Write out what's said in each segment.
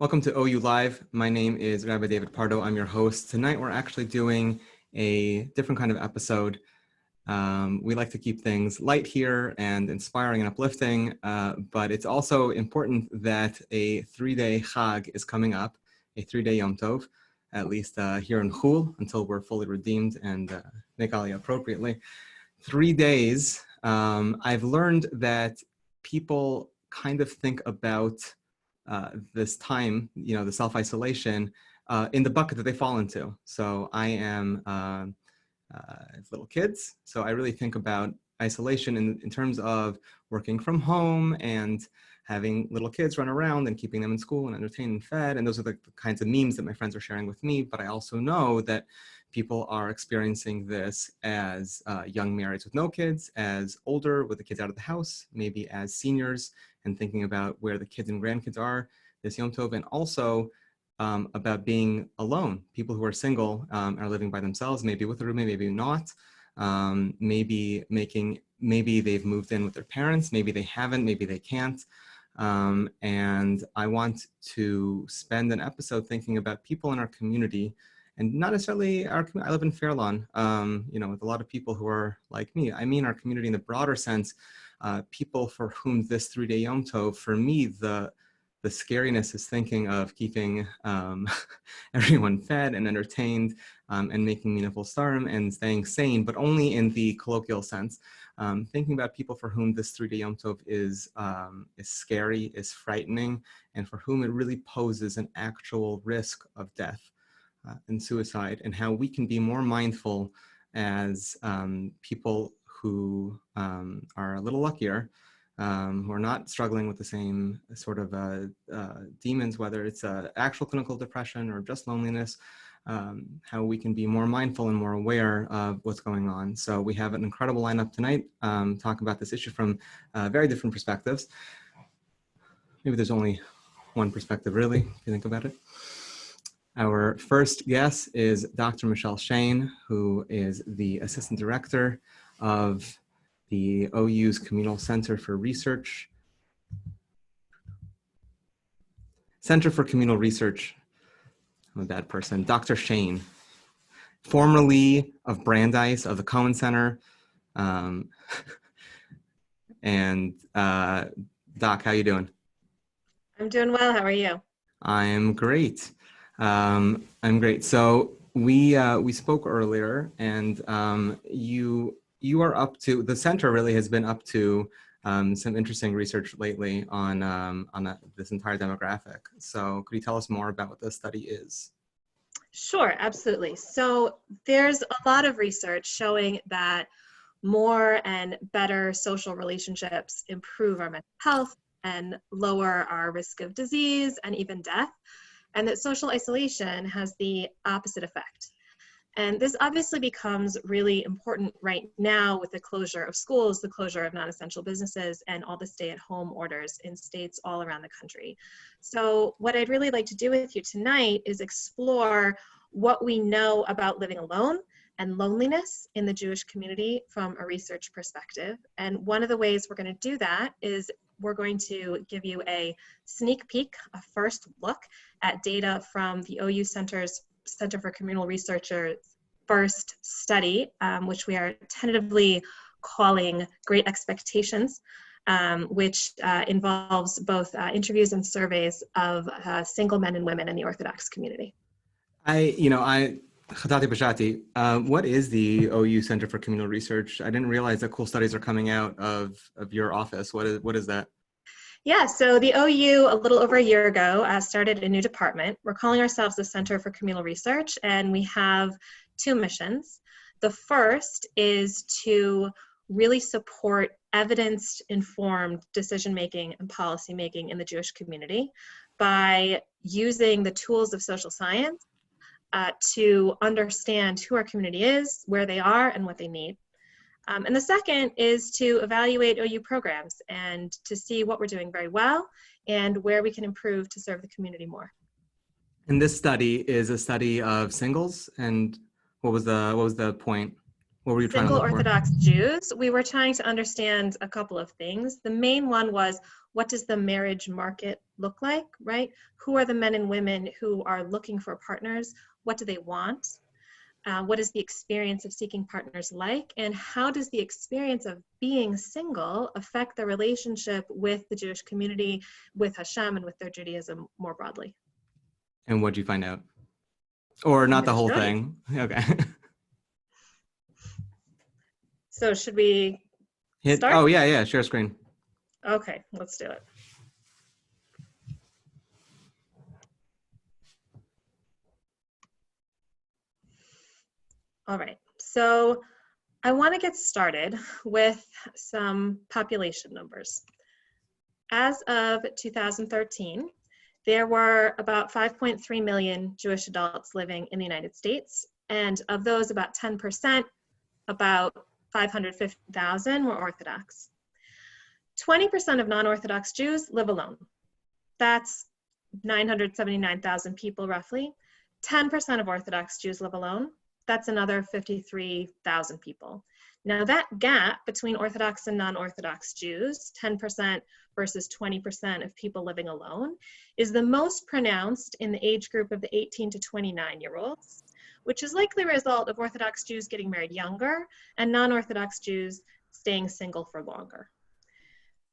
Welcome to OU Live. My name is Rabbi David Pardo. I'm your host. Tonight we're actually doing a different kind of episode. We like to keep things light here and inspiring and uplifting, but it's also important that a 3-day Chag is coming up, a 3-day Yom Tov, at least here in Chul, until we're fully redeemed and make Aliyah appropriately. 3 days, I've learned that people kind of think about this time, the self-isolation, in the bucket that they fall into. So I have little kids, so I really think about isolation in terms of working from home and having little kids run around and keeping them in school and entertained and fed. And those are the kinds of memes that my friends are sharing with me. But I also know that people are experiencing this as young marrieds with no kids, as older with the kids out of the house, maybe as seniors and thinking about where the kids and grandkids are this Yom Tov, and also about being alone. People who are single are living by themselves, maybe with a roommate, maybe not. Maybe they've moved in with their parents, maybe they haven't, maybe they can't. And I want to spend an episode thinking about people in our community, and not necessarily I live in Fairlawn, with a lot of people who are like me. I mean our community in the broader sense, people for whom this 3-day Yom Tov, for me, the scariness is thinking of keeping everyone fed and entertained and making meaningful starim and staying sane, but only in the colloquial sense. Thinking about people for whom this 3-day Yom Tov is scary, is frightening, and for whom it really poses an actual risk of death and suicide, and how we can be more mindful as people who are a little luckier, who are not struggling with the same sort of demons, whether it's actual clinical depression or just loneliness, how we can be more mindful and more aware of what's going on. So we have an incredible lineup tonight, talking about this issue from very different perspectives. Maybe there's only one perspective, really, if you think about it. Our first guest is Dr. Michelle Shain, who is the Assistant Director of the OU's Communal Center for Research. Center for Communal Research. I'm a bad person. Dr. Shain, formerly of Brandeis of the Cohen Center. And Doc, how you doing? I'm doing well. How are you? I'm great. I'm great. So we spoke earlier, and you are up to, the center really has been up to some interesting research lately on this entire demographic. So could you tell us more about what this study is? Sure, absolutely. So there's a lot of research showing that more and better social relationships improve our mental health and lower our risk of disease and even death, and that social isolation has the opposite effect. And this obviously becomes really important right now with the closure of schools, the closure of non-essential businesses, and all the stay-at-home orders in states all around the country. So what I'd really like to do with you tonight is explore what we know about living alone and loneliness in the Jewish community from a research perspective. And one of the ways we're going to do that is we're going to give you a sneak peek, a first look at data from the OU Center for Communal Research's first study, which we are tentatively calling Great Expectations, which involves both interviews and surveys of single men and women in the Orthodox community. What is the OU Center for Communal Research? I didn't realize that cool studies are coming out of your office. What is that? Yeah, so the OU, a little over a year ago, started a new department. We're calling ourselves the Center for Communal Research, and we have 2 missions. The first is to really support evidence-informed decision-making and policy-making in the Jewish community by using the tools of social science to understand who our community is, where they are, and what they need. And the second is to evaluate OU programs and to see what we're doing very well and where we can improve to serve the community more. And this study is a study of singles, and what was the point? What were you trying to Single look for? Orthodox Jews, we were trying to understand a couple of things. The main one was, what does the marriage market look like, right? Who are the men and women who are looking for partners? What do they want? What is the experience of seeking partners like? And how does the experience of being single affect the relationship with the Jewish community, with Hashem, and with their Judaism more broadly? And what'd you find out? Or not the whole show you. thing? Okay. So should we Hit. start? Oh, yeah, share screen. Okay, let's do it. All right, so I want to get started with some population numbers. As of 2013, there were about 5.3 million Jewish adults living in the United States, and of those, about 10%, about 550,000 were Orthodox. 20% of non-Orthodox Jews live alone. That's 979,000 people roughly. 10% of Orthodox Jews live alone. That's another 53,000 people. Now that gap between Orthodox and non-Orthodox Jews, 10% versus 20% of people living alone, is the most pronounced in the age group of the 18 to 29-year-olds, which is likely a result of Orthodox Jews getting married younger and non-Orthodox Jews staying single for longer.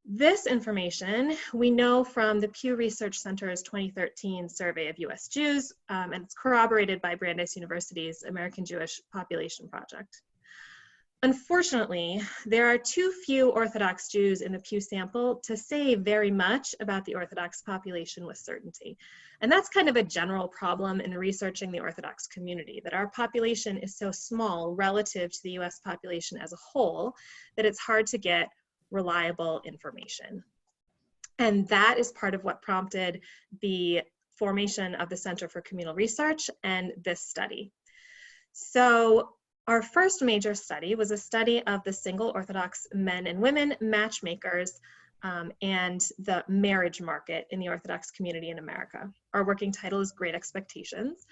This information we know from the Pew Research Center's 2013 survey of US Jews, and it's corroborated by Brandeis University's American Jewish Population Project. Unfortunately, there are too few Orthodox Jews in the Pew sample to say very much about the Orthodox population with certainty. And that's kind of a general problem in researching the Orthodox community, that our population is so small relative to the US population as a whole that it's hard to get reliable information. And that is part of what prompted the formation of the Center for Communal Research and this study. So our first major study was a study of the single Orthodox men and women matchmakers and the marriage market in the Orthodox community in America. Our working title is Great Expectations.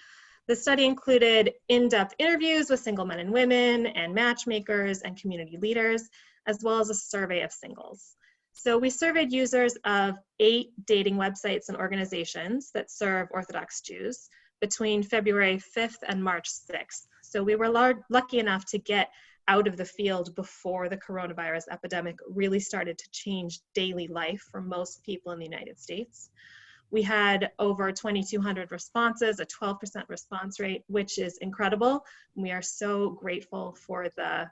The study included in-depth interviews with single men and women and matchmakers and community leaders, as well as a survey of singles. So we surveyed users of 8 dating websites and organizations that serve Orthodox Jews between February 5th and March 6th. So we were lucky enough to get out of the field before the coronavirus epidemic really started to change daily life for most people in the United States. We had over 2,200 responses, a 12% response rate, which is incredible. We are so grateful for the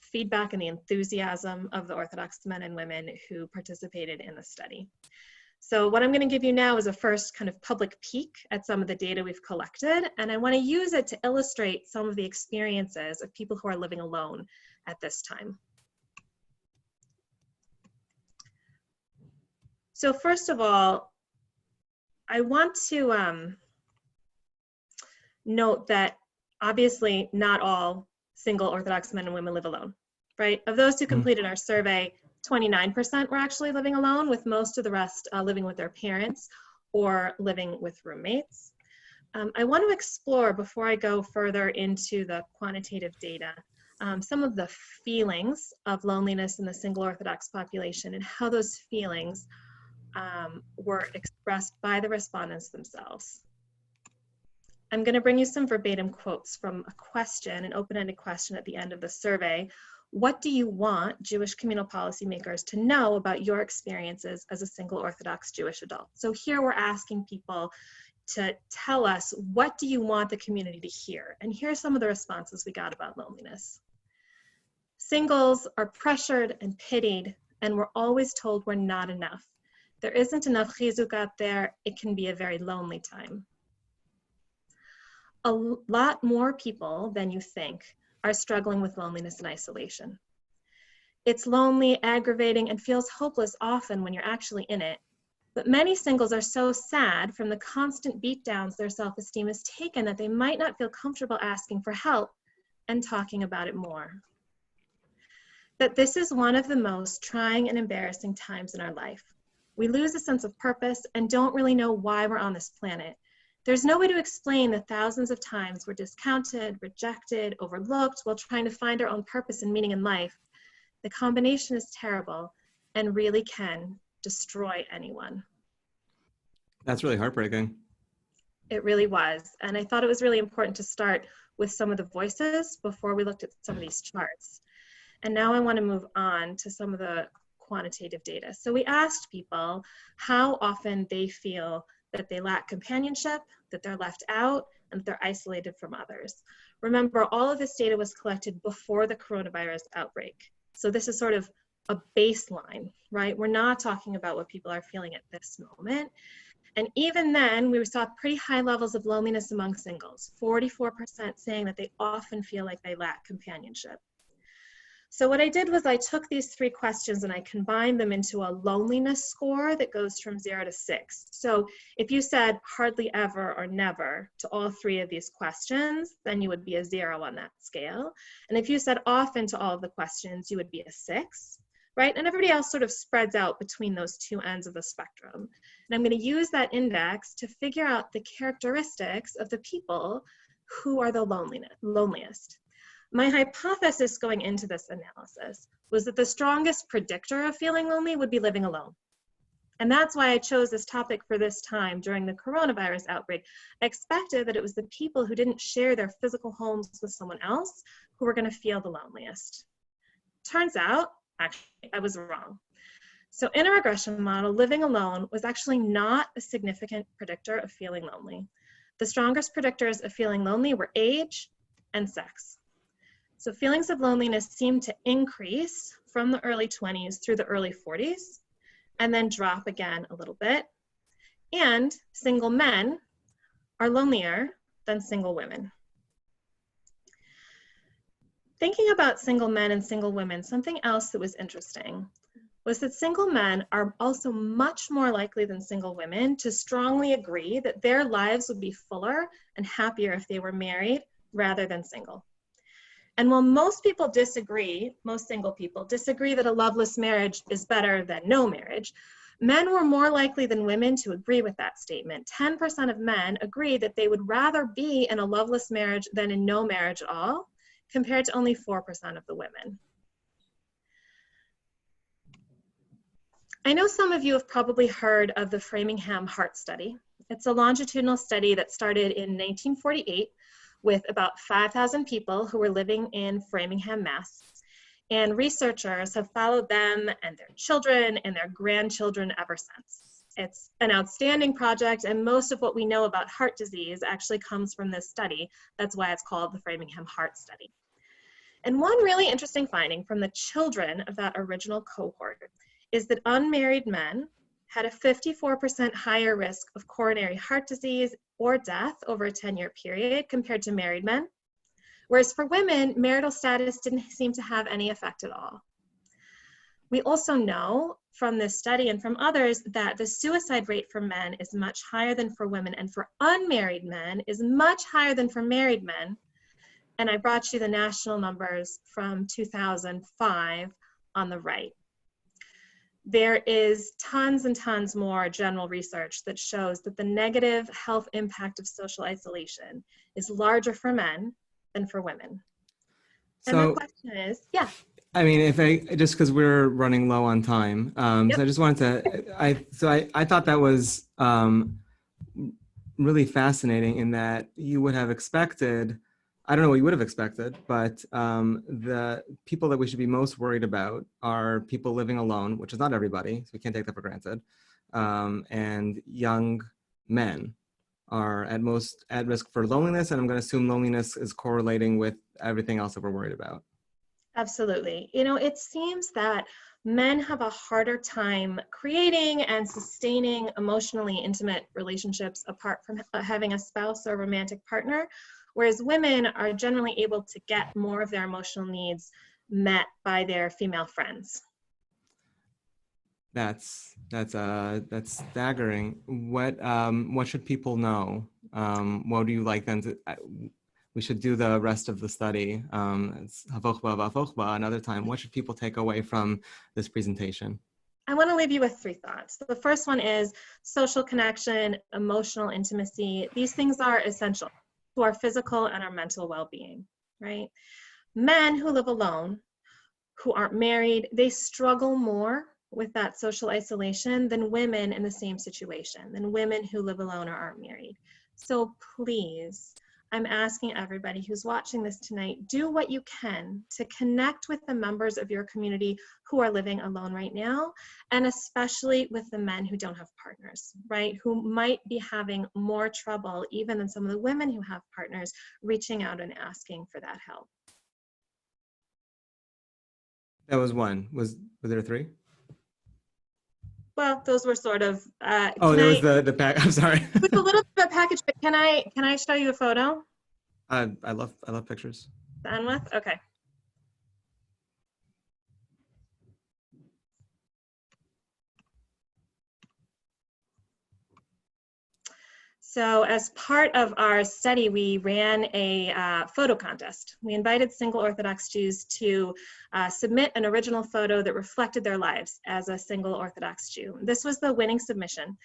feedback and the enthusiasm of the Orthodox men and women who participated in the study. So what I'm going to give you now is a first kind of public peek at some of the data we've collected, and I want to use it to illustrate some of the experiences of people who are living alone at this time. So first of all, I want to note that obviously not all single Orthodox men and women live alone, right? Of those who completed our survey, 29% were actually living alone, with most of the rest living with their parents or living with roommates. I want to explore, before I go further into the quantitative data, some of the feelings of loneliness in the single Orthodox population and how those feelings were expressed by the respondents themselves. I'm going to bring you some verbatim quotes from a question, an open-ended question at the end of the survey. What do you want Jewish communal policymakers to know about your experiences as a single Orthodox Jewish adult? So here we're asking people to tell us, what do you want the community to hear? And here are some of the responses we got about loneliness. Singles are pressured and pitied, and we're always told we're not enough. There isn't enough chizuk out there. It can be a very lonely time. A lot more people than you think are struggling with loneliness and isolation. It's lonely, aggravating, and feels hopeless often when you're actually in it. But many singles are so sad from the constant beatdowns their self-esteem has taken that they might not feel comfortable asking for help and talking about it more. That this is one of the most trying and embarrassing times in our life. We lose a sense of purpose and don't really know why we're on this planet. There's no way to explain the thousands of times we're discounted, rejected, overlooked while trying to find our own purpose and meaning in life. The combination is terrible and really can destroy anyone. That's really heartbreaking. It really was. And I thought it was really important to start with some of the voices before we looked at some of these charts. And now I want to move on to some of the quantitative data. So we asked people how often they feel that they lack companionship, that they're left out, and that they're isolated from others. Remember, all of this data was collected before the coronavirus outbreak. So this is sort of a baseline, right? We're not talking about what people are feeling at this moment. And even then, we saw pretty high levels of loneliness among singles, 44% saying that they often feel like they lack companionship. So what I did was I took these 3 questions and I combined them into a loneliness score that goes from 0 to 6. So if you said hardly ever or never to all 3 of these questions, then you would be a 0 on that scale. And if you said often to all of the questions, you would be a 6, right? And everybody else sort of spreads out between those 2 ends of the spectrum. And I'm going to use that index to figure out the characteristics of the people who are the loneliest. My hypothesis going into this analysis was that the strongest predictor of feeling lonely would be living alone. And that's why I chose this topic for this time during the coronavirus outbreak. I expected that it was the people who didn't share their physical homes with someone else who were going to feel the loneliest. Turns out, actually, I was wrong. So in a regression model, living alone was actually not a significant predictor of feeling lonely. The strongest predictors of feeling lonely were age and sex. So feelings of loneliness seem to increase from the early 20s through the early 40s, and then drop again a little bit. And single men are lonelier than single women. Thinking about single men and single women, something else that was interesting was that single men are also much more likely than single women to strongly agree that their lives would be fuller and happier if they were married rather than single. And while most people disagree, most single people disagree that a loveless marriage is better than no marriage, men were more likely than women to agree with that statement. 10% of men agree that they would rather be in a loveless marriage than in no marriage at all, compared to only 4% of the women. I know some of you have probably heard of the Framingham Heart Study. It's a longitudinal study that started in 1948 with about 5,000 people who were living in Framingham, Mass. And researchers have followed them and their children and their grandchildren ever since. It's an outstanding project, and most of what we know about heart disease actually comes from this study. That's why it's called the Framingham Heart Study. And one really interesting finding from the children of that original cohort is that unmarried men had a 54% higher risk of coronary heart disease or death over a 10-year period compared to married men. Whereas for women, marital status didn't seem to have any effect at all. We also know from this study and from others that the suicide rate for men is much higher than for women, and for unmarried men is much higher than for married men. And I brought you the national numbers from 2005 on the right. There is tons and tons more general research that shows that the negative health impact of social isolation is larger for men than for women. And So, the question is, yeah. I mean, just because we're running low on time, Yep. so I just wanted to, I thought that was really fascinating in that you would have expected, I don't know what you would have expected, but the people that we should be most worried about are people living alone, which is not everybody, so we can't take that for granted, and young men are at most at risk for loneliness, and I'm going to assume loneliness is correlating with everything else that we're worried about. Absolutely. You know, it seems that men have a harder time creating and sustaining emotionally intimate relationships apart from having a spouse or romantic partner, whereas women are generally able to get more of their emotional needs met by their female friends. That's staggering. What should people know? What do you like them to? We should do the rest of the study. It's havochba v'avochba another time. What should people take away from this presentation? I want to leave you with 3 thoughts. The first one is social connection, emotional intimacy. These things are essential to our physical and our mental well-being, right? Men who live alone, who aren't married, they struggle more with that social isolation than women in the same situation, than women who live alone or aren't married. So please, I'm asking everybody who's watching this tonight, do what you can to connect with the members of your community who are living alone right now, and especially with the men who don't have partners, right? Who might be having more trouble, even than some of the women who have partners, reaching out and asking for that help. That was one. Was there 3? Well, those were sort of. Oh, there was the pack. I'm sorry. It's a little bit of a package, but can I show you a photo? I love pictures. Done with? Okay. So as part of our study, we ran a photo contest. We invited single Orthodox Jews to submit an original photo that reflected their lives as a single Orthodox Jew. This was the winning submission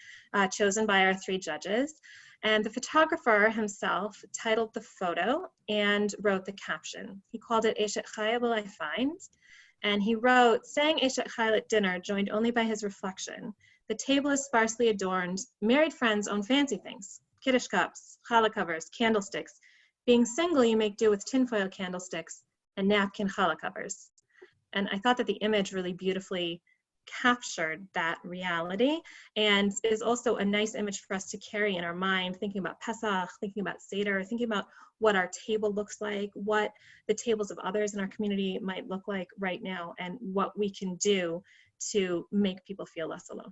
chosen by our 3 judges. And the photographer himself titled the photo and wrote the caption. He called it Eshet Chaya Will I Find? And he wrote, saying Eshet Chaya at dinner, joined only by his reflection. The table is sparsely adorned. Married friends own fancy things. Kiddush cups, challah covers, candlesticks. Being single, you make do with tinfoil candlesticks and napkin challah covers. And I thought that the image really beautifully captured that reality and is also a nice image for us to carry in our mind, thinking about Pesach, thinking about Seder, thinking about what our table looks like, what the tables of others in our community might look like right now, and what we can do to make people feel less alone.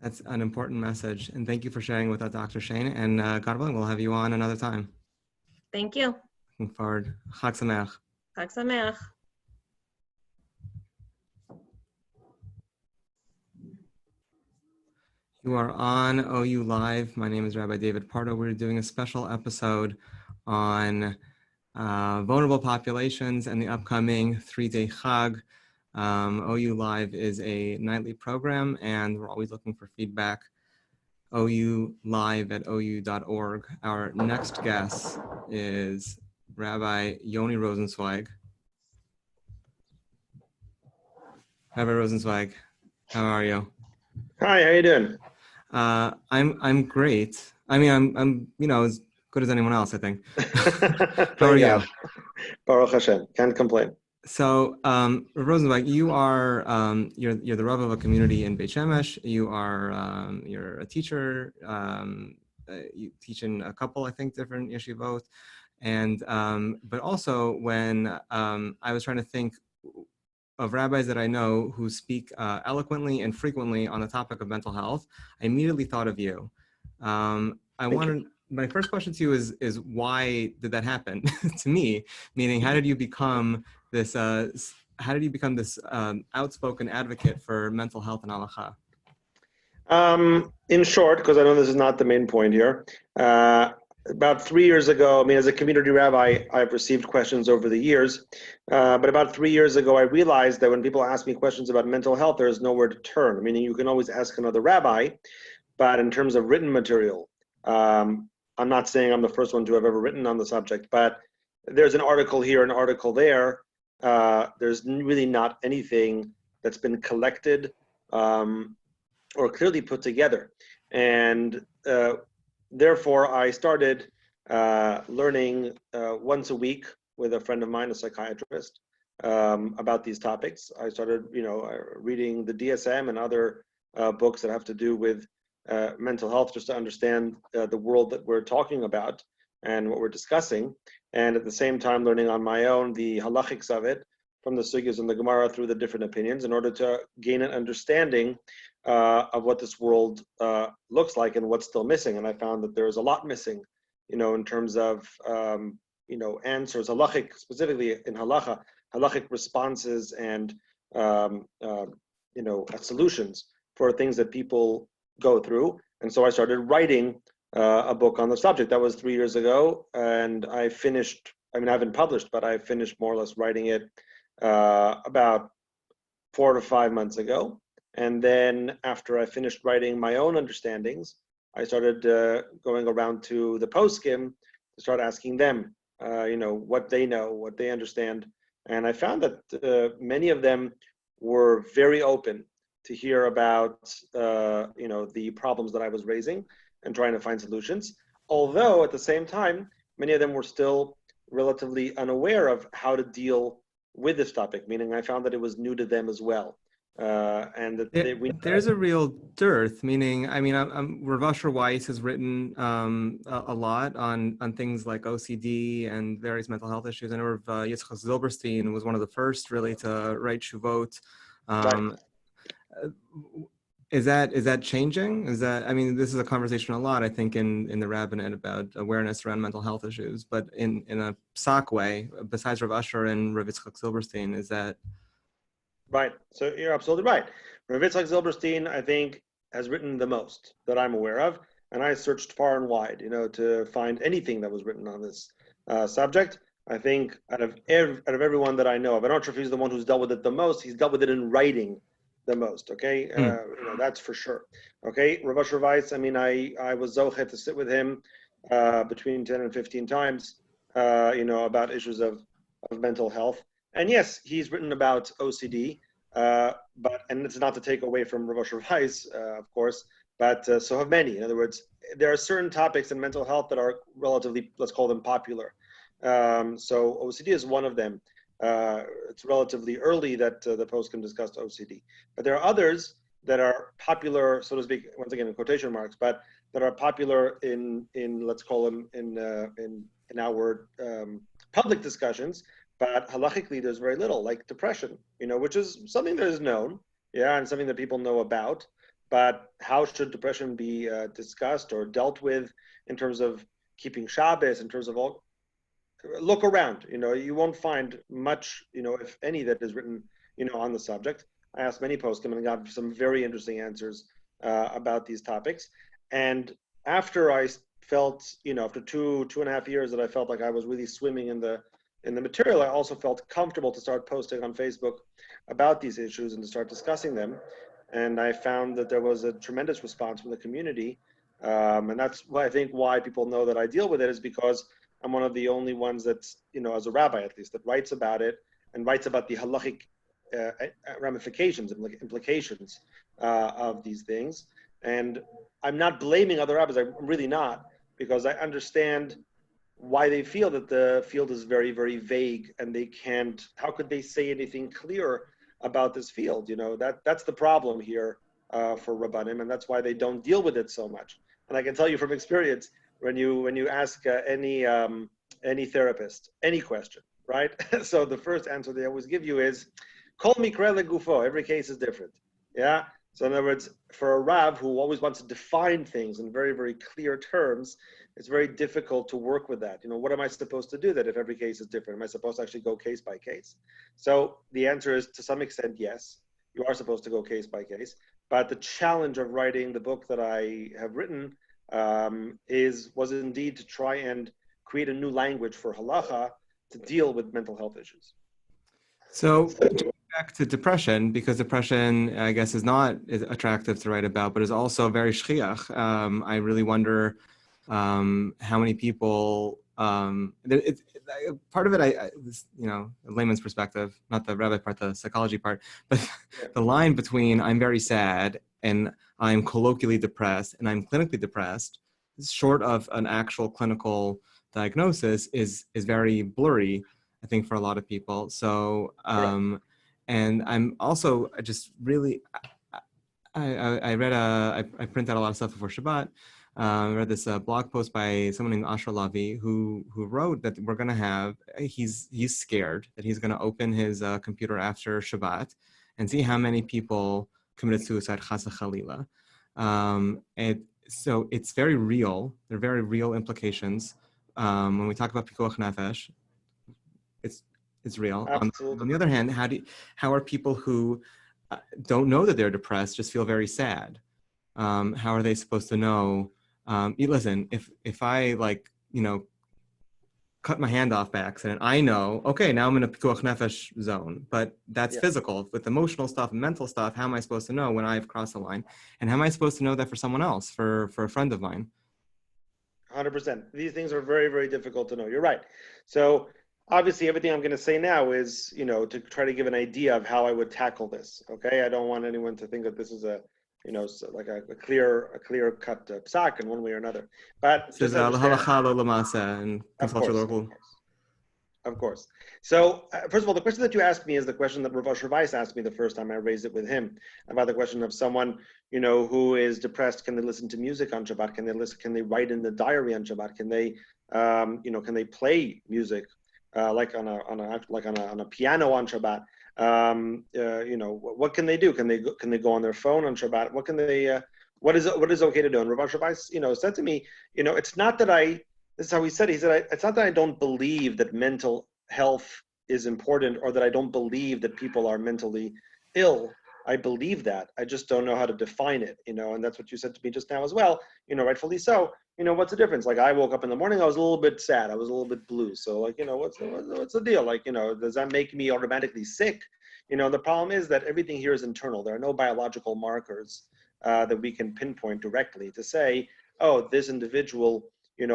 That's an important message. And thank you for sharing with us, Dr. Shain. And God willing, we'll have you on another time. Thank you. Looking forward. Chag Sameach. Chag Sameach. You are on OU Live. My name is Rabbi David Pardo. We're doing a special episode on vulnerable populations and the upcoming 3-day Chag. OU Live is a nightly program, and we're always looking for feedback. oulive@ou.org. Our next guest is Rabbi Yoni Rosensweig. Rabbi Rosensweig, how are you? Hi, how you doing? I'm great. I mean, I'm as good as anyone else, I think. How are you? Baruch Hashem, can't complain. So, Rosensweig, you are you're the Rabbi of a community in Beit Shemesh. You are you're a teacher. You teach in a couple, I think, different yeshivot, and but also when I was trying to think of rabbis that I know who speak eloquently and frequently on the topic of mental health, I immediately thought of you. My first question to you is why did that happen to me? Meaning, how did you become this outspoken advocate for mental health and halacha? In short, because I know this is not the main point here, about 3 years ago, I mean, as a community rabbi, I've received questions over the years, but about 3 years ago, I realized that when people ask me questions about mental health, there is nowhere to turn. Meaning, you can always ask another rabbi, but in terms of written material, I'm not saying I'm the first one to have ever written on the subject, but there's an article here, an article there. There's really not anything that's been collected or clearly put together. And therefore, I started learning once a week with a friend of mine, a psychiatrist, about these topics. I started, reading the DSM and other books that have to do with mental health, just to understand the world that we're talking about and what we're discussing. And at the same time, learning on my own the halachics of it from the sugyas and the Gemara through the different opinions in order to gain an understanding of what this world looks like and what's still missing. And I found that there is a lot missing, in terms of, answers, halachic, specifically in halachic responses and, solutions for things that people go through. And so I started writing a book on the subject. That was 3 years ago. And I finished, I haven't published, but I finished more or less writing it about 4 to 5 months ago. And then after I finished writing my own understandings, I started going around to the poskim to start asking them, what they know, what they understand. And I found that many of them were very open to hear about, the problems that I was raising and trying to find solutions. Although at the same time, many of them were still relatively unaware of how to deal with this topic, meaning I found that it was new to them as well. And that there's a real dearth, meaning, I mean, Rav Asher Weiss has written a lot on things like OCD and various mental health issues. I know Rav Yitzchak Zilberstein was one of the first really to write Shuvot. Right. Is that changing? I mean, this is a conversation a lot, I think, in the rabbinate about awareness around mental health issues, but in a sock way, besides Rav Asher and Rav Yitzchak Zilberstein, is that? Right. So you're absolutely right. Rav Yitzchak Zilberstein, I think, has written the most that I'm aware of, and I searched far and wide, to find anything that was written on this subject. I think out of everyone that I know of, I'm not sure if he's the one who's dealt with it the most. He's dealt with it in writing the most. Okay, that's for sure. Okay, Rav Asher Weiss. I mean, I was zochet to sit with him between 10 and 15 times, about issues of mental health. And yes, he's written about OCD, and it's not to take away from Rav Asher Weiss, of course, but so have many. In other words, there are certain topics in mental health that are relatively, let's call them popular. So OCD is one of them. It's relatively early that the poskim discussed OCD, but there are others that are popular, so to speak, once again in quotation marks, but that are popular in let's call them in our public discussions. But halachically, there's very little, like depression, which is something that is known, and something that people know about. But how should depression be discussed or dealt with in terms of keeping Shabbos, in terms of all? Look around, you won't find much, if any, that is written, on the subject. I asked many poskim and got some very interesting answers about these topics. And after I felt, after 2.5 years that I felt like I was really swimming in the material, I also felt comfortable to start posting on Facebook about these issues and to start discussing them. And I found that there was a tremendous response from the community. And that's why I think why people know that I deal with it is because I'm one of the only ones that's, as a rabbi at least, that writes about it and writes about the halachic ramifications and implications of these things. And I'm not blaming other rabbis, I'm really not, because I understand why they feel that the field is very, very vague and they can't, how could they say anything clear about this field? That's the problem here for Rabbanim, and that's why they don't deal with it so much. And I can tell you from experience, when you ask any therapist any question, right? So the first answer they always give you is, "Kol mikra legufo." Every case is different. Yeah. So in other words, for a Rav who always wants to define things in very, very clear terms, it's very difficult to work with that. What am I supposed to do that if every case is different? Am I supposed to actually go case by case? So the answer is, to some extent, yes, you are supposed to go case by case. But the challenge of writing the book that I have written was indeed to try and create a new language for halacha to deal with mental health issues. So back to depression, because depression, I guess, is not attractive to write about, but is also very shchiach. I really wonder how many people. Part of it, a layman's perspective, not the rabbi part, the psychology part, but the line between I'm very sad and I'm colloquially depressed and I'm clinically depressed, short of an actual clinical diagnosis, is very blurry, I think, for a lot of people. So, and I'm also just really, I read I printed out a lot of stuff before Shabbat. I read this blog post by someone named Asher Lavi who wrote that we're going to have, he's scared that he's going to open his computer after Shabbat and see how many people committed suicide, chas v'chalila. And so it's very real. There are very real implications. When we talk about pikuach nefesh, it's real. On the other hand, how are people who don't know that they're depressed just feel very sad? How are they supposed to know? Listen, if I cut my hand off by accident, I know, okay, now I'm in a pikuach nefesh zone. But that's physical. With emotional stuff and mental stuff, how am I supposed to know when I've crossed the line? And how am I supposed to know that for someone else, for a friend of mine? 100%. These things are very, very difficult to know. You're right. So obviously everything I'm going to say now is, to try to give an idea of how I would tackle this. Okay. I don't want anyone to think that this is a clear cut psak in one way or another. But just understand. And Of consult your course. local. Of course. So first of all, the question that you asked me is the question that Rav Rosensweig asked me the first time I raised it with him, about the question of someone, who is depressed. Can they listen to music on Shabbat? Can they write in the diary on Shabbat? Can they play music like on a piano on Shabbat? What can they do? Can they go on their phone on Shabbat? What is okay to do? And Rav Rosensweig, said to me, it's not that this is how he said, it's not that I don't believe that mental health is important, or that I don't believe that people are mentally ill. I believe that. I just don't know how to define it, and that's what you said to me just now as well, rightfully so. What's the difference? Like, I woke up in the morning, I was a little bit sad. I was a little bit blue. So what's the deal? Like, does that make me automatically sick? The problem is that everything here is internal. There are no biological markers that we can pinpoint directly to say, oh, this individual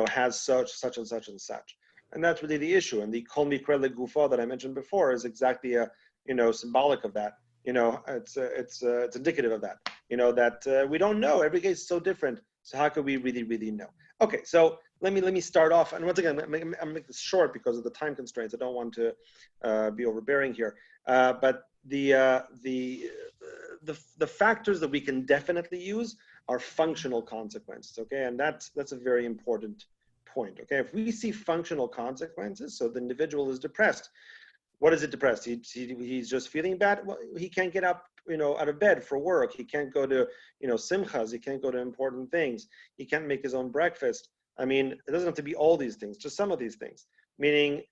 has such and such and such. And that's really the issue. And the kol mikra legufo that I mentioned before is exactly symbolic of that. It's indicative of that. That we don't know. Every case is so different. So how could we really, really know? Okay, so let me start off. And once again, I'm make this short because of the time constraints. I don't want to be overbearing here. But the factors that we can definitely use are functional consequences, okay? And that's a very important point, okay? If we see functional consequences, so the individual is depressed. What is it depressed? He's just feeling bad? Well, he can't get up, out of bed for work. He can't go to, simchas. He can't go to important things. He can't make his own breakfast. I mean, it doesn't have to be all these things, just some of these things. Meaning,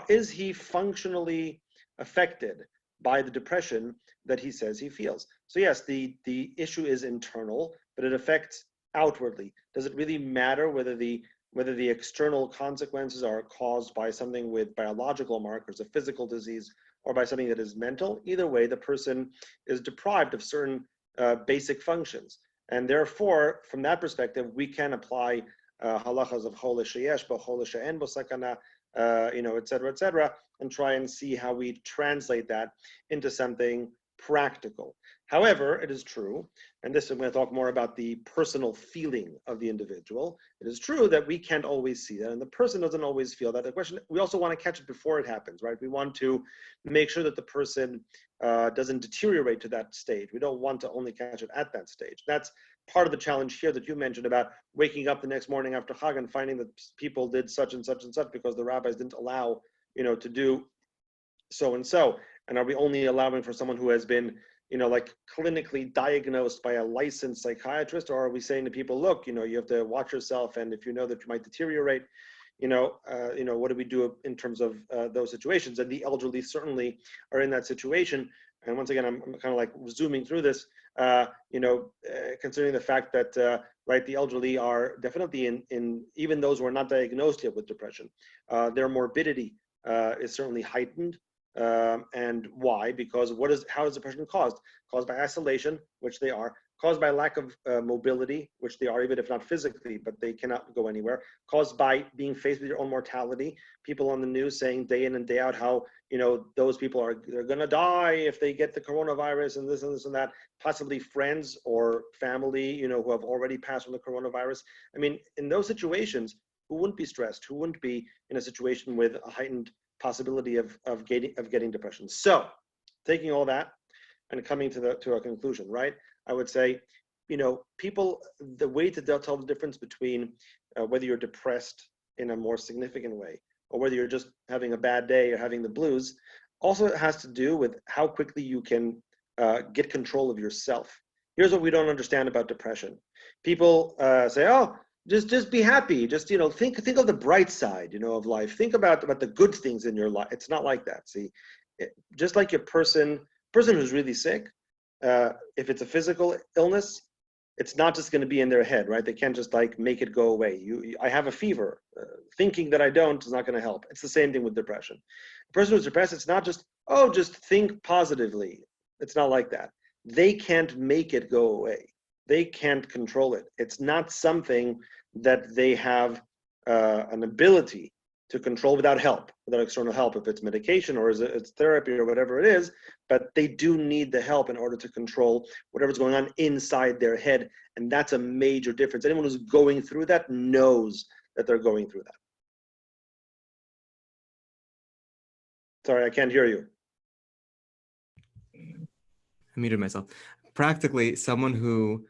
is he functionally affected by the depression that he says he feels? So yes, the issue is internal, but it affects outwardly. Does it really matter whether the external consequences are caused by something with biological markers, a physical disease, or by something that is mental? Either way, the person is deprived of certain basic functions. And therefore, from that perspective, we can apply halachas of chol sheyesh bo, chol she'en bo sakana, et cetera, and try and see how we translate that into something practical. However, it is true, and this I'm going to talk more about the personal feeling of the individual. It is true that we can't always see that, and the person doesn't always feel that. The question, we also want to catch it before it happens, right? We want to make sure that the person doesn't deteriorate to that stage. We don't want to only catch it at that stage. That's part of the challenge here that you mentioned about waking up the next morning after Chag and finding that people did such and such and such because the rabbis didn't allow, to do so and so. And are we only allowing for someone who has been, like clinically diagnosed by a licensed psychiatrist? Or are we saying to people, look, you have to watch yourself, and if you know that you might deteriorate, what do we do in terms of those situations? And the elderly certainly are in that situation. And once again, I'm kind of like zooming through this, considering the fact that, right, the elderly are definitely in even those who are not diagnosed yet with depression, their morbidity is certainly heightened. And why? Because how is depression caused? Caused by isolation, which they are. Caused by lack of mobility, which they are, even if not physically, but they cannot go anywhere. Caused by being faced with your own mortality. People on the news saying day in and day out how, those people they're going to die if they get the coronavirus and this and this and that. Possibly friends or family, who have already passed from the coronavirus. I mean, in those situations, who wouldn't be stressed? Who wouldn't be in a situation with a heightened possibility of getting depression? So, taking all that and coming to a conclusion, right? I would say, people, the way to tell the difference between whether you're depressed in a more significant way or whether you're just having a bad day or having the blues, also has to do with how quickly you can get control of yourself. Here's what we don't understand about depression. People say, oh, just be happy. Just, think of the bright side, of life. Think about the good things in your life. It's not like that. See, just like a person who's really sick, if it's a physical illness, it's not just going to be in their head, right? They can't just like make it go away. I have a fever. Thinking that I don't is not going to help. It's the same thing with depression. A person who's depressed, it's not just, oh, just think positively. It's not like that. They can't make it go away. They can't control it. It's not something that they have an ability to control without help, without external help, if it's medication or it's therapy or whatever it is, but they do need the help in order to control whatever's going on inside their head. And that's a major difference. Anyone who's going through that knows that they're going through that. Sorry, I can't hear you. I muted myself. Practically, someone who,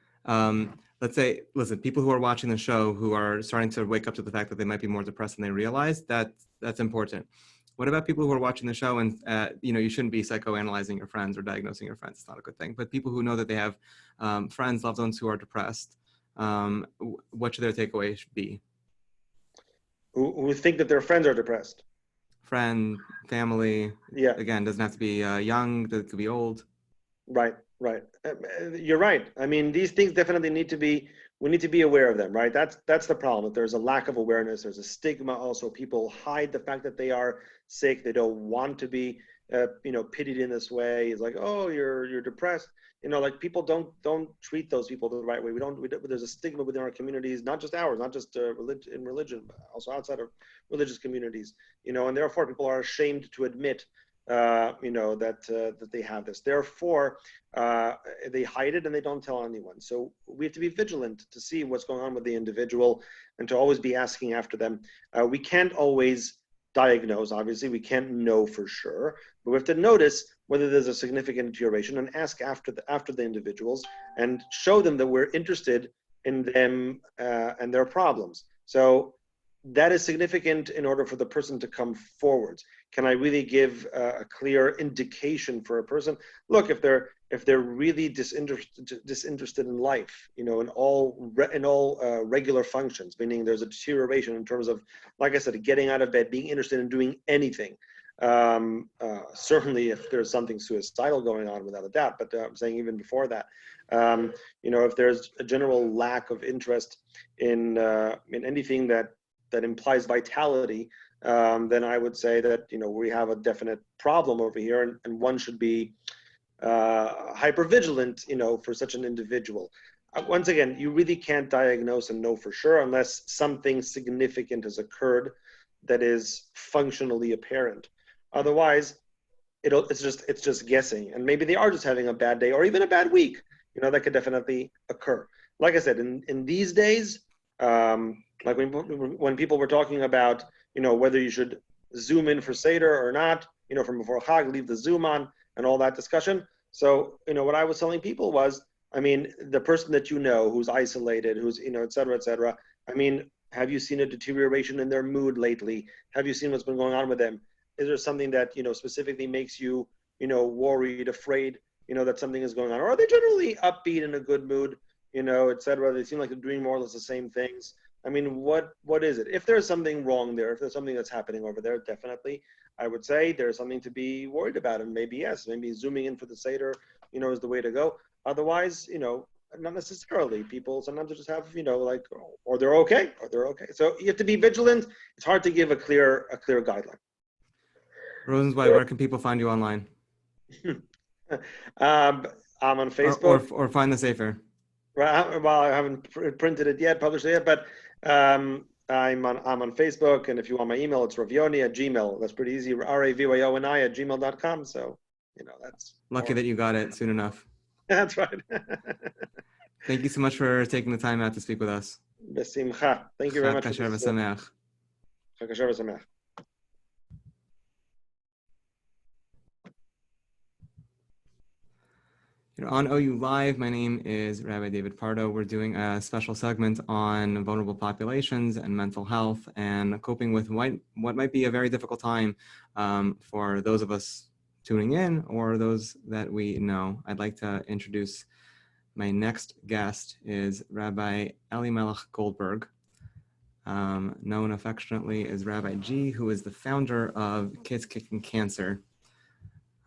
let's say, listen, people who are watching the show who are starting to wake up to the fact that they might be more depressed than they realize, that's important. What about people who are watching the show and, you shouldn't be psychoanalyzing your friends or diagnosing your friends. It's not a good thing. But people who know that they have friends, loved ones who are depressed, what should their takeaway be? Who think that their friends are depressed? Friend, family. Yeah. Again, doesn't have to be young, it could be old. Right. You're right. I mean, these things definitely we need to be aware of them, right? That's the problem. There's a lack of awareness. There's a stigma also. People hide the fact that they are sick. They don't want to be, pitied in this way. It's like, oh, you're depressed. Like people don't treat those people the right way. There's a stigma within our communities, not just ours, not just in religion, but also outside of religious communities. And therefore people are ashamed to admit that they have this. Therefore, they hide it and they don't tell anyone. So we have to be vigilant to see what's going on with the individual and to always be asking after them. We can't always diagnose, obviously. We can't know for sure, but we have to notice whether there's a significant deterioration and ask after the individuals and show them that we're interested in them and their problems. So that is significant in order for the person to come forward. Can I really give a clear indication for a person? Look, if they're really disinterested in life, in all regular functions, meaning there's a deterioration in terms of, like I said, getting out of bed, being interested in doing anything. Certainly, if there's something suicidal going on, without a doubt. But I'm saying even before that, if there's a general lack of interest in anything that implies vitality, then I would say that we have a definite problem over here, and one should be hypervigilant, for such an individual. Once again, you really can't diagnose and know for sure unless something significant has occurred that is functionally apparent. Otherwise, it's just guessing, and maybe they are just having a bad day or even a bad week. That could definitely occur. Like I said, in these days. Like when people were talking about, whether you should zoom in for Seder or not, from before Chag, leave the Zoom on and all that discussion. So, what I was telling people was, the person that who's isolated, who's, et cetera, have you seen a deterioration in their mood lately? Have you seen what's been going on with them? Is there something that, specifically makes you, worried, afraid, that something is going on? Or are they generally upbeat, in a good mood, et cetera? They seem like they're doing more or less the same things. What is it? If there's something wrong there, if there's something that's happening over there, definitely, I would say there's something to be worried about. And maybe, yes, maybe zooming in for the Seder, is the way to go. Otherwise, not necessarily. People sometimes just have, or they're okay. So you have to be vigilant. It's hard to give a clear guideline. Rosensweig, where can people find you online? I'm on Facebook. Or find the Sefer. Well, I haven't printed it yet, published it yet, but I'm on Facebook, and if you want my email, it's Yoni@gmail. That's pretty easy. RAVYONI@gmail.com. So, that's lucky that you got it soon enough. That's right. Thank you so much for taking the time out to speak with us. Besimcha. Thank you very much. On OU Live, my name is Rabbi David Pardo. We're doing a special segment on vulnerable populations and mental health and coping with what might be a very difficult time for those of us tuning in or those that we know. I'd like to introduce my next guest is Rabbi Elimelech Goldberg, known affectionately as Rabbi G, who is the founder of Kids Kicking Cancer.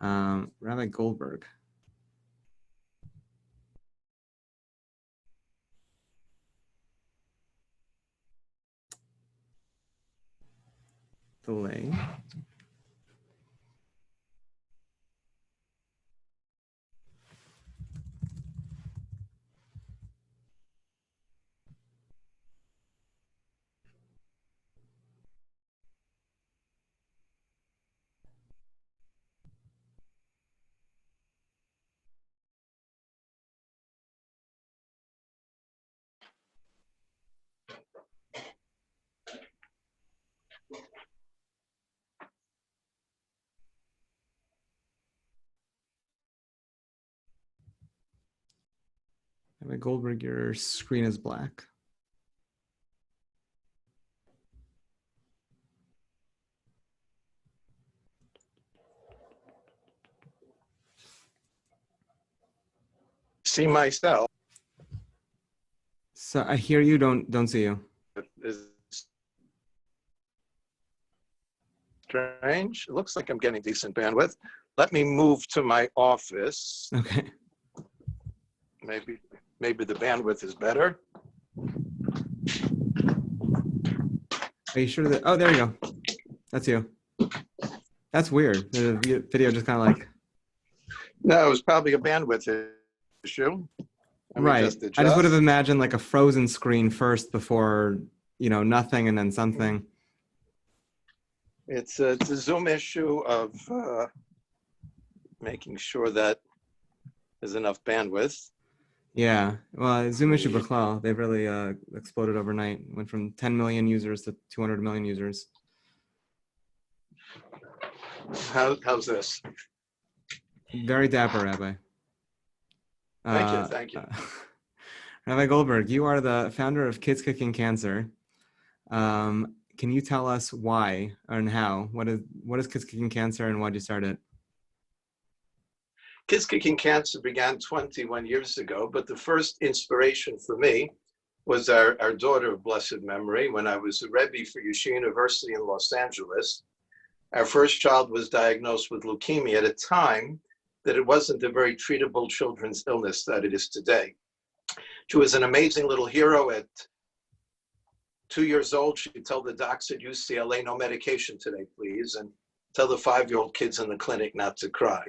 Rabbi Goldberg. delay. Rabbi Goldberg, your screen is black. See myself. So I hear you, don't see you. Is strange. It looks like I'm getting decent bandwidth. Let me move to my office. Okay. Maybe the bandwidth is better. Are you sure that? Oh, there you go. That's you. That's weird. The video just kind of like. No, it was probably a bandwidth issue. Right. I just would have imagined like a frozen screen first before, nothing and then something. It's a Zoom issue of making sure that there's enough bandwidth. Yeah. Well, Zoom issue Bichlal, they've really exploded overnight. Went from 10 million users to 200 million users. How's this? Very dapper, Rabbi. Thank you. Rabbi Goldberg, you are the founder of Kids Kicking Cancer. Can you tell us why and how? What is Kids Kicking Cancer and why did you start it? Kids Kicking Cancer began 21 years ago, but the first inspiration for me was our daughter of blessed memory. When I was a Rabbi for Yeshiva University in Los Angeles, our first child was diagnosed with leukemia at a time that it wasn't a very treatable children's illness that it is today. She was an amazing little hero. At 2 years old, she'd tell the docs at UCLA, no medication today, please, and tell the 5-year-old kids in the clinic not to cry.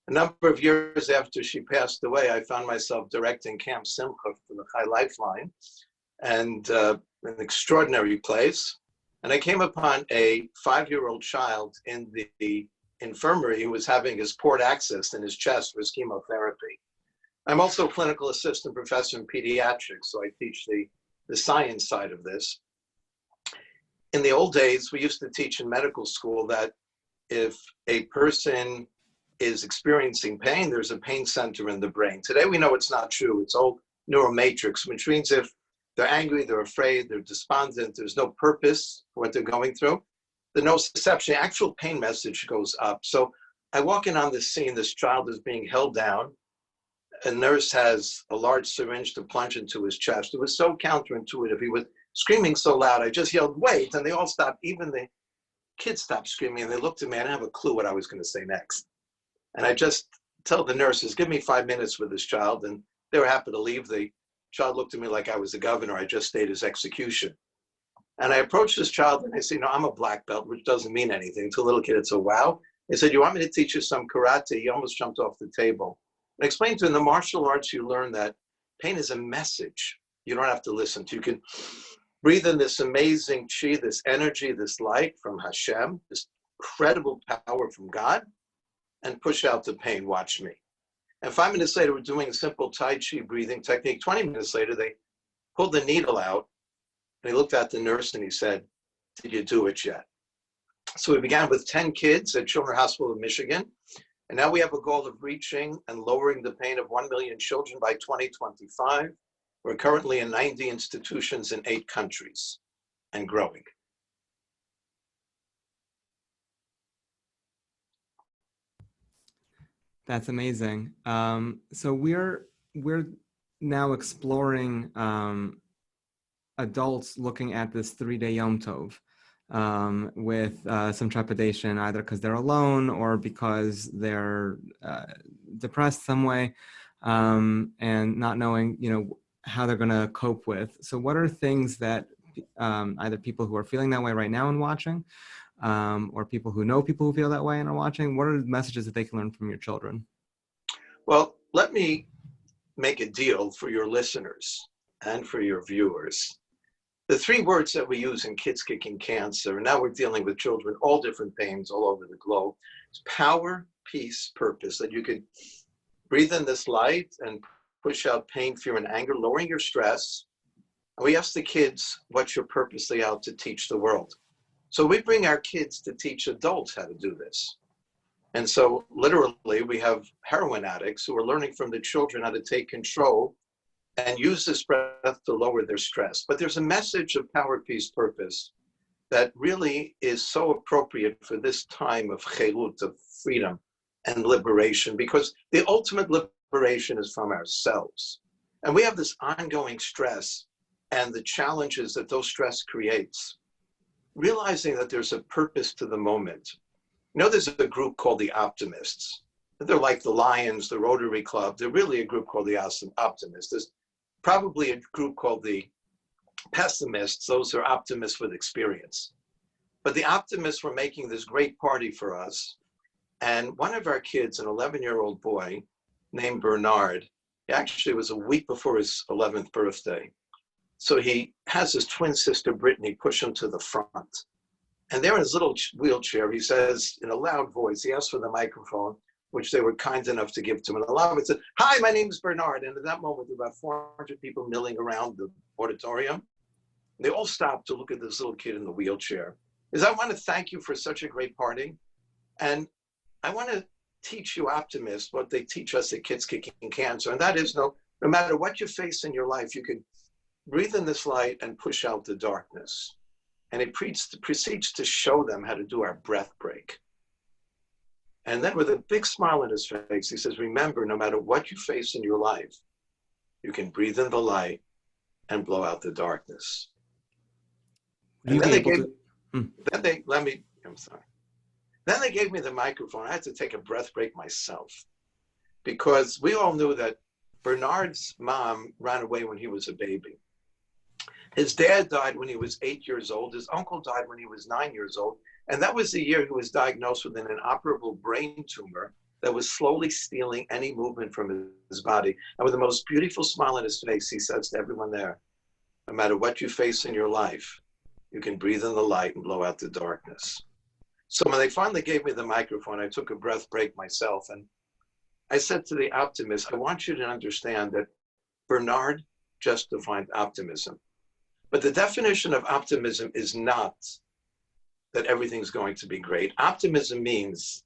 A number of years after she passed away, I found myself directing Camp Simcha for the Chai Lifeline, and an extraordinary place. And I came upon a 5-year-old child in the infirmary who was having his port accessed in his chest for his chemotherapy. I'm also a clinical assistant professor in pediatrics, so I teach the science side of this. In the old days, we used to teach in medical school that if a person is experiencing pain, there's a pain center in the brain. Today, we know it's not true. It's all neuromatrix, which means if they're angry, they're afraid, they're despondent, there's no purpose for what they're going through, the nociception, actual pain message goes up. So I walk in on this scene, this child is being held down. A nurse has a large syringe to plunge into his chest. It was so counterintuitive. He was screaming so loud. I just yelled, wait, and they all stopped. Even the kids stopped screaming, and they looked at me. I didn't have a clue what I was going to say next. And I just tell the nurses, give me 5 minutes with this child. And they were happy to leave. The child looked at me like I was the governor. I just stayed his execution. And I approached this child and I said, I'm a black belt, which doesn't mean anything. To a little kid, it's a wow. They said, you want me to teach you some karate? He almost jumped off the table. I explained to him, in the martial arts, you learn that pain is a message. You don't have to listen to. You can breathe in this amazing chi, this energy, this light from Hashem, this incredible power from God, and push out the pain. Watch me. And 5 minutes later, we're doing a simple Tai Chi breathing technique. 20 minutes later, they pulled the needle out, and he looked at the nurse and he said, did you do it yet? So we began with 10 kids at Children's Hospital of Michigan. And now we have a goal of reaching and lowering the pain of 1 million children by 2025. We're currently in 90 institutions in 8 countries and growing. That's amazing. So we're now exploring adults looking at this 3-day Yom Tov with some trepidation, either because they're alone or because they're depressed some way, and not knowing, how they're going to cope with. So what are things that either people who are feeling that way right now and watching, or people who know people who feel that way and are watching? What are the messages that they can learn from your children? Well, let me make a deal for your listeners and for your viewers. The three words that we use in Kids Kicking Cancer, and now we're dealing with children, all different pains all over the globe, is power, peace, purpose, that you could breathe in this light and push out pain, fear, and anger, lowering your stress. And we ask the kids, what's your purposely out to teach the world? So we bring our kids to teach adults how to do this. And so literally we have heroin addicts who are learning from the children how to take control and use this breath to lower their stress. But there's a message of power, peace, purpose that really is so appropriate for this time of chaylut, of freedom and liberation, because the ultimate liberation is from ourselves. And we have this ongoing stress and the challenges that those stress creates. Realizing that there's a purpose to the moment. You know, there's a group called the Optimists. They're like the Lions, the Rotary Club. They're really a group called the Optimists. There's probably a group called the Pessimists. Those are optimists with experience. But the Optimists were making this great party for us. And one of our kids, an 11-year-old boy named Bernard, he actually was a week before his 11th birthday. So he has his twin sister, Brittany, push him to the front. And there in his little wheelchair, he says in a loud voice, he asked for the microphone, which they were kind enough to give to him. And a loud voice said, "Hi, my name is Bernard." And at that moment, there were about 400 people milling around the auditorium. They all stopped to look at this little kid in the wheelchair. He said, "I want to thank you for such a great party. And I want to teach you optimists what they teach us at Kids Kicking Cancer. And that is, no matter what you face in your life, you can breathe in this light and push out the darkness." And he proceeds to show them how to do our breath break. And then with a big smile on his face, he says, remember, no matter what you face in your life, you can breathe in the light and blow out the darkness. And then they gave, I'm sorry. Then they gave me the microphone. I had to take a breath break myself, because we all knew that Bernard's mom ran away when he was a baby. His dad died when he was 8 years old. His uncle died when he was 9 years old. And that was the year he was diagnosed with an inoperable brain tumor that was slowly stealing any movement from his body. And with the most beautiful smile on his face, he says to everyone there, no matter what you face in your life, you can breathe in the light and blow out the darkness. So when they finally gave me the microphone, I took a breath break myself. And I said to the optimist, I want you to understand that Bernard just defined optimism. But the definition of optimism is not that everything's going to be great. Optimism means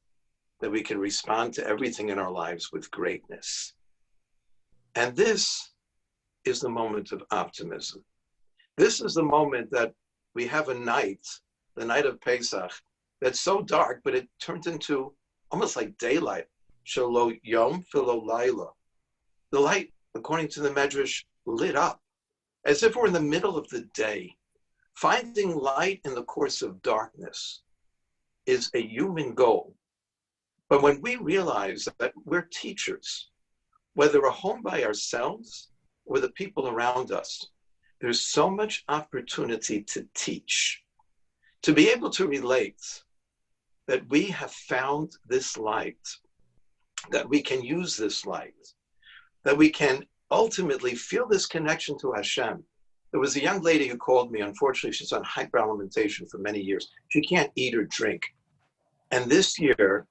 that we can respond to everything in our lives with greatness. And this is the moment of optimism. This is the moment that we have a night, the night of Pesach, that's so dark, but it turned into almost like daylight. Shelo Yom Philo Laila. The light, according to the Medrash, lit up, as if we're in the middle of the day. Finding light in the course of darkness is a human goal. But when we realize that we're teachers, whether we're home by ourselves or the people around us, there's so much opportunity to teach, to be able to relate that we have found this light, that we can use this light, that we can ultimately feel this connection to Hashem. There was a young lady who called me. Unfortunately, she's on hyperalimentation for many years. She can't eat or drink. And this year,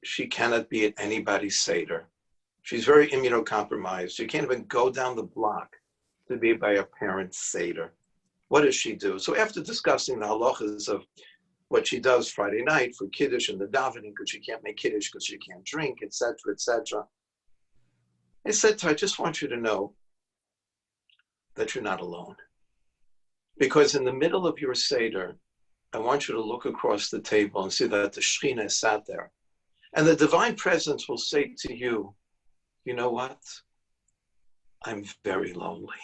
she cannot be at anybody's Seder. She's very immunocompromised. She can't even go down the block to be by her parents' Seder. What does she do? So after discussing the halachas of what she does Friday night for Kiddush and the davening, because she can't make Kiddush because she can't drink, etc., etc., I said to her, I just want you to know that you're not alone. Because in the middle of your Seder, I want you to look across the table and see that the Shekhinah sat there. And the divine presence will say to you, you know what? I'm very lonely.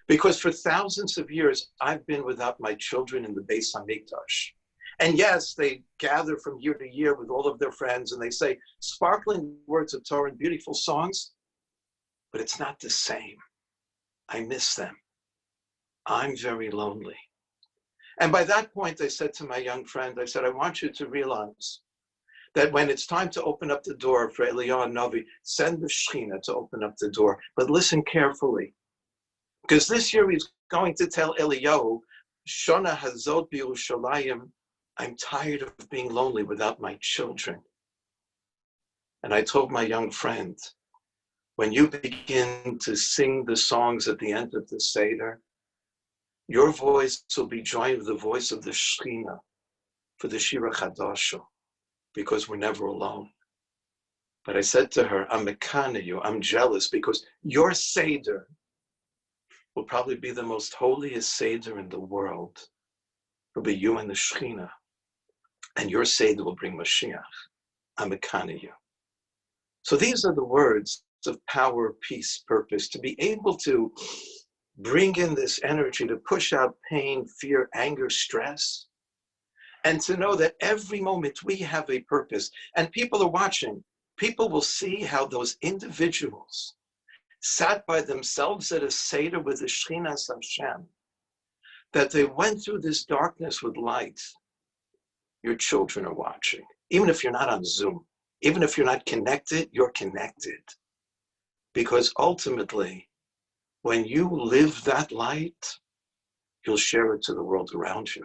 Because for thousands of years, I've been without my children in the Beis HaMikdash. And yes, they gather from year to year with all of their friends and they say sparkling words of Torah and beautiful songs, but it's not the same. I miss them. I'm very lonely. And by that point, I said to my young friend, I said, I want you to realize that when it's time to open up the door for Eliyahu Navi, send the Shekhinah to open up the door. But listen carefully, because this year he's going to tell Eliyahu, Shona Hazot B'Yerushalayim, I'm tired of being lonely without my children. And I told my young friend, when you begin to sing the songs at the end of the Seder, your voice will be joined with the voice of the Shekhinah for the Shira Chadasha, because we're never alone. But I said to her, I'm mekana you, I'm jealous, because your Seder will probably be the most holiest Seder in the world. It'll be you and the Shekhinah. And your Seder will bring Mashiach. I'm mekana you. So these are the words of power, peace, purpose, to be able to bring in this energy to push out pain, fear, anger, stress, and to know that every moment we have a purpose. And people are watching. People will see how those individuals sat by themselves at a Seder with the Shekhinah Hashem, that they went through this darkness with light. Your children are watching. Even if you're not on Zoom, even if you're not connected, you're connected. Because ultimately, when you live that light, you'll share it to the world around you.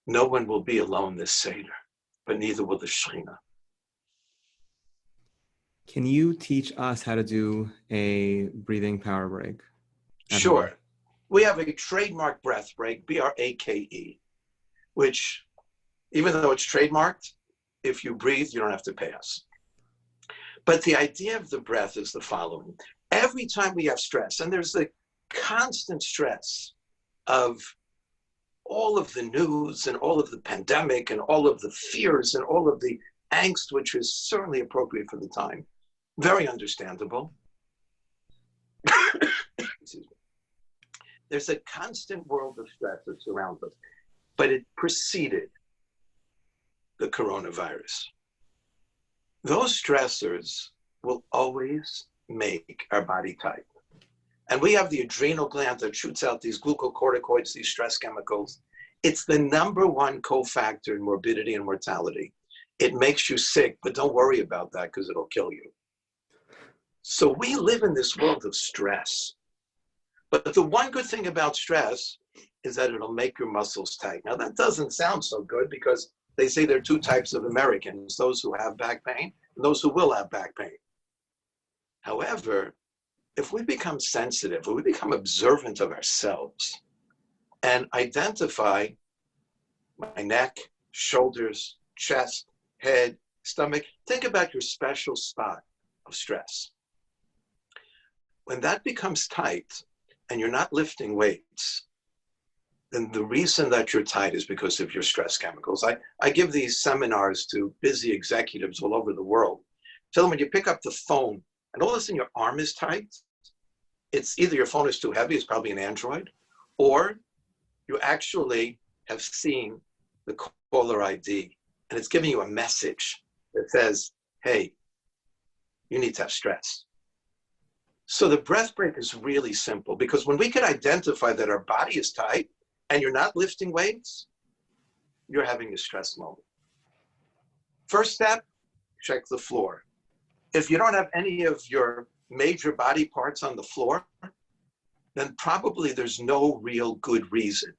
No one will be alone this Seder, but neither will the Shekhinah. Can you teach us how to do a breathing power break? Sure. We have a trademark breath break, B-R-A-K-E, which, even though it's trademarked, if you breathe, you don't have to pay us. But the idea of the breath is the following. Every time we have stress, and there's the constant stress of all of the news and all of the pandemic and all of the fears and all of the angst, which is certainly appropriate for the time, very understandable. Excuse me. There's a constant world of stress that surrounds us, but it preceded the coronavirus. Those stressors will always make our body tight. And we have the adrenal gland that shoots out these glucocorticoids, these stress chemicals. It's the number one cofactor in morbidity and mortality. It makes you sick, but don't worry about that because it'll kill you. So we live in this world of stress. But the one good thing about stress is that it'll make your muscles tight. Now that doesn't sound so good because they say there are two types of Americans, those who have back pain and those who will have back pain. However, if we become sensitive, if we become observant of ourselves and identify my neck, shoulders, chest, head, stomach, think about your special spot of stress. When that becomes tight and you're not lifting weights, then the reason that you're tight is because of your stress chemicals. I give these seminars to busy executives all over the world. Tell them when you pick up the phone and all of a sudden your arm is tight, it's either your phone is too heavy, it's probably an Android, or you actually have seen the caller ID and it's giving you a message that says, hey, you need to have stress. So the breath break is really simple because when we can identify that our body is tight and you're not lifting weights, you're having a stress moment. First step, check the floor. If you don't have any of your major body parts on the floor, then probably there's no real good reason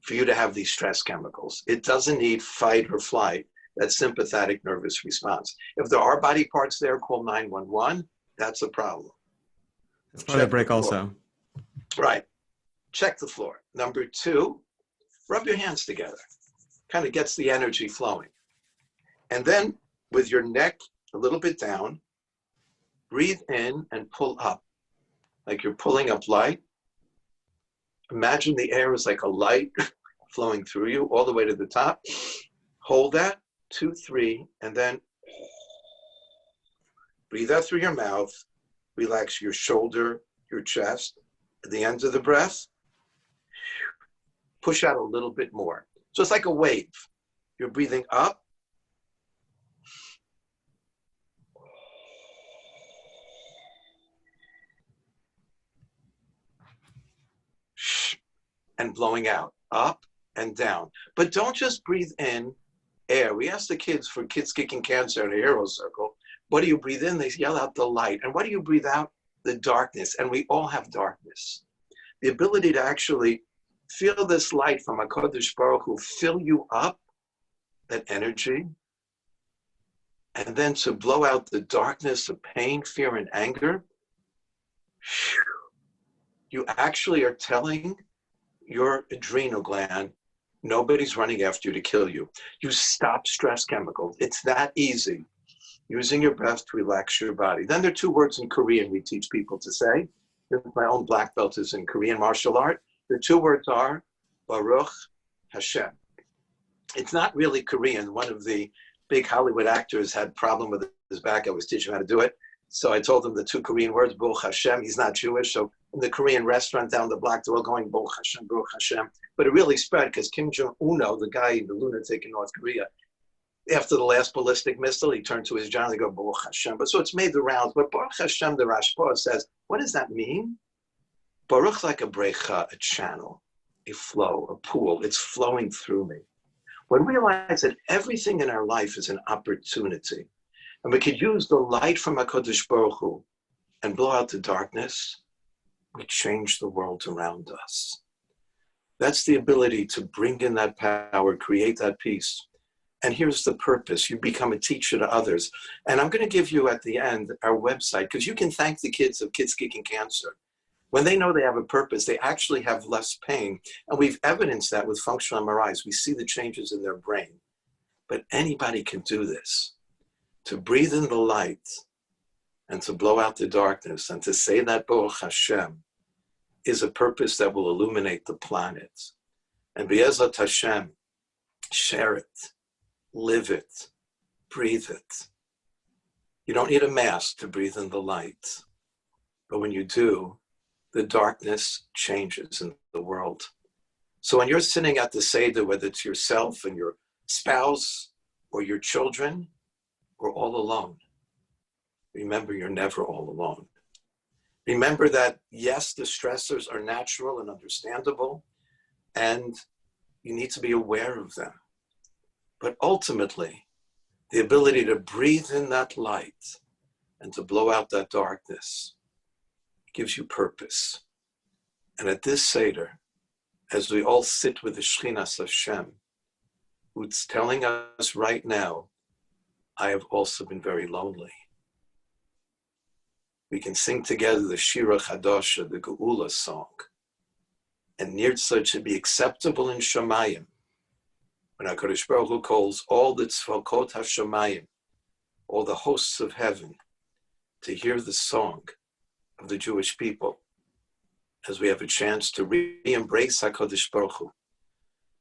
for you to have these stress chemicals. It doesn't need fight or flight, that sympathetic nervous response. If there are body parts there, call 911, that's a problem. That's part of the break also. Right. Check the floor. Number two, rub your hands together. Kind of gets the energy flowing. And then with your neck a little bit down, breathe in and pull up, like you're pulling up light. Imagine the air is like a light flowing through you all the way to the top. Hold that, 2, 3, and then breathe out through your mouth. Relax your shoulder, your chest. At the end of the breath, push out a little bit more. So it's like a wave. You're breathing up. and blowing out, up and down. But don't just breathe in air. We ask the kids for kids kicking cancer in a hero circle, what do you breathe in? They yell out the light. And what do you breathe out? The darkness. And we all have darkness. The ability to actually feel this light from HaKadosh Baruch Hu fill you up, that energy, and then to blow out the darkness of pain, fear, and anger. You actually are telling your adrenal gland, nobody's running after you to kill you. You stop stress chemicals. It's that easy. Using your breath to relax your body. Then there are two words in Korean we teach people to say. My own black belt is in Korean martial art. The two words are Baruch Hashem. It's not really Korean. One of the big Hollywood actors had a problem with his back. I was teaching him how to do it. So I told him the two Korean words, Baruch Hashem. He's not Jewish. So in the Korean restaurant down the block, they're all going Baruch Hashem, Baruch Hashem. But it really spread because Kim Jong-un, the guy, the lunatic in North Korea, after the last ballistic missile, he turned to his John and go, Baruch Hashem. But so it's made the rounds. But Baruch Hashem, the Rashba says, what does that mean? Baruch like a brecha, a channel, a flow, a pool. It's flowing through me. When we realize that everything in our life is an opportunity, and we could use the light from HaKadosh Baruch Hu and blow out the darkness, we change the world around us. That's the ability to bring in that power, create that peace. And here's the purpose. You become a teacher to others. And I'm going to give you at the end our website, because you can thank the kids of Kids Kicking Cancer. When they know they have a purpose, they actually have less pain. And we've evidenced that with functional MRIs. We see the changes in their brain. But anybody can do this. To breathe in the light and to blow out the darkness and to say that Baruch Hashem is a purpose that will illuminate the planet. And B'ezrat Hashem, share it. Live it, breathe it. You don't need a mask to breathe in the light. But when you do, the darkness changes in the world. So when you're sitting at the Seder, whether it's yourself and your spouse or your children, or all alone, remember you're never all alone. Remember that, yes, the stressors are natural and understandable, and you need to be aware of them. But ultimately, the ability to breathe in that light and to blow out that darkness gives you purpose. And at this Seder, as we all sit with the Shchinas Hashem, who's telling us right now, I have also been very lonely. We can sing together the Shira Chadasha, the Geula song, and Netzach should be acceptable in Shemayim. When HaKadosh Baruch Hu calls all the Tzvakot HaShamayim, all the hosts of heaven, to hear the song of the Jewish people, as we have a chance to re-embrace HaKadosh Baruch Hu,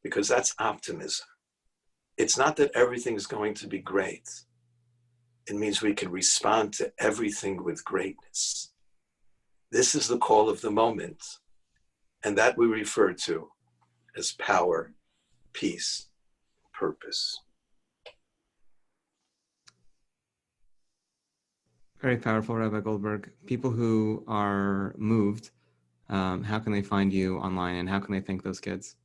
because that's optimism. It's not that everything's going to be great. It means we can respond to everything with greatness. This is the call of the moment, and that we refer to as power, peace, purpose. Very powerful, Rabbi Goldberg. People who are moved, how can they find you online, and how can they thank those kids?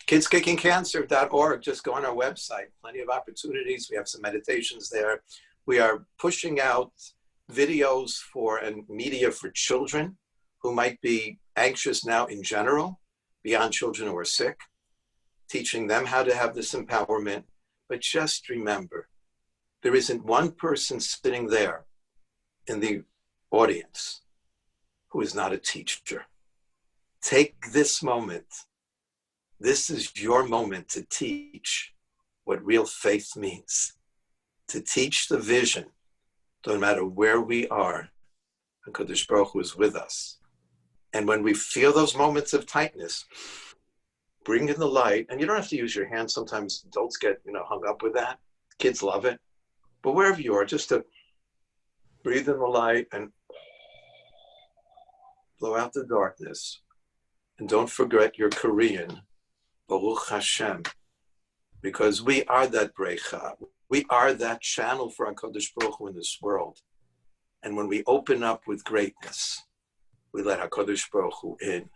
KidsKickingCancer.org. Just go on our website. Plenty of opportunities. We have some meditations there. We are pushing out videos and media for children who might be anxious now in general, beyond children who are sick, teaching them how to have this empowerment. But just remember, there isn't one person sitting there in the audience who is not a teacher. Take this moment. This is your moment to teach what real faith means, to teach the vision. No matter where we are, HaKadosh Baruch Hu is with us. And when we feel those moments of tightness, bring in the light. And you don't have to use your hands. Sometimes adults get hung up with that. Kids love it. But wherever you are, just to breathe in the light and blow out the darkness. And don't forget your Korean, Baruch Hashem, because we are that brecha. We are that channel for HaKadosh Baruch Hu in this world. And when we open up with greatness, we let HaKadosh Baruch Hu in.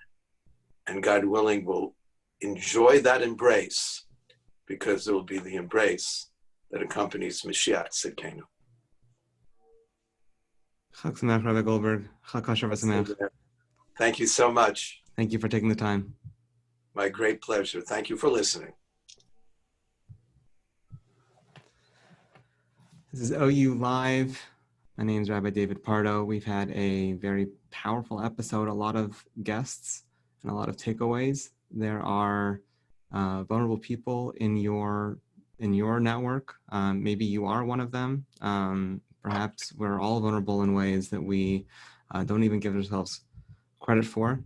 and God willing, we'll enjoy that embrace, because it will be the embrace that accompanies Mashiach Tzidkenu. Chag Sameach, Rabbi Goldberg. Chag Kosher v'Sameach. Thank you so much. Thank you for taking the time. My great pleasure. Thank you for listening. This is OU Live. My name is Rabbi David Pardo. We've had a very powerful episode, a lot of guests and a lot of takeaways. There are vulnerable people in your network. Maybe you are one of them. Perhaps we're all vulnerable in ways that we don't even give ourselves credit for.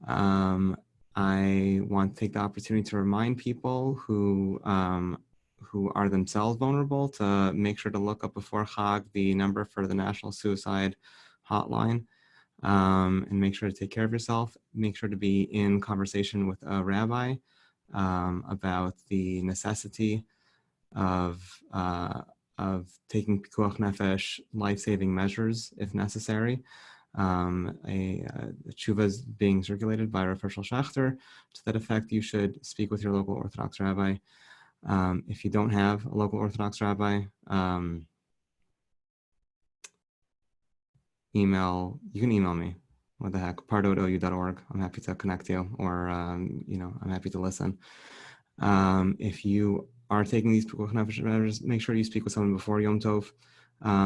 I want to take the opportunity to remind people who are themselves vulnerable to make sure to look up before Chag the number for the National Suicide Hotline, and make sure to take care of yourself. Make sure to be in conversation with a rabbi about the necessity of taking pikuach nefesh, life-saving measures if necessary. A tshuva is being circulated by Rav Hershel Schachter. To that effect, you should speak with your local Orthodox rabbi. If you don't have a local Orthodox rabbi, you can email me. What the heck, pardo@ou.org. I'm happy to connect you, or I'm happy to listen. If you are taking these pikuach nefesh measures, make sure you speak with someone before Yom Tov.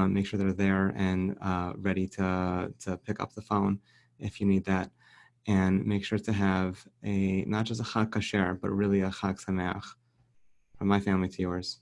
Make sure they're there and ready to pick up the phone if you need that. And make sure to have not just a Chag Kasher, but really a Chag Sameach from my family to yours.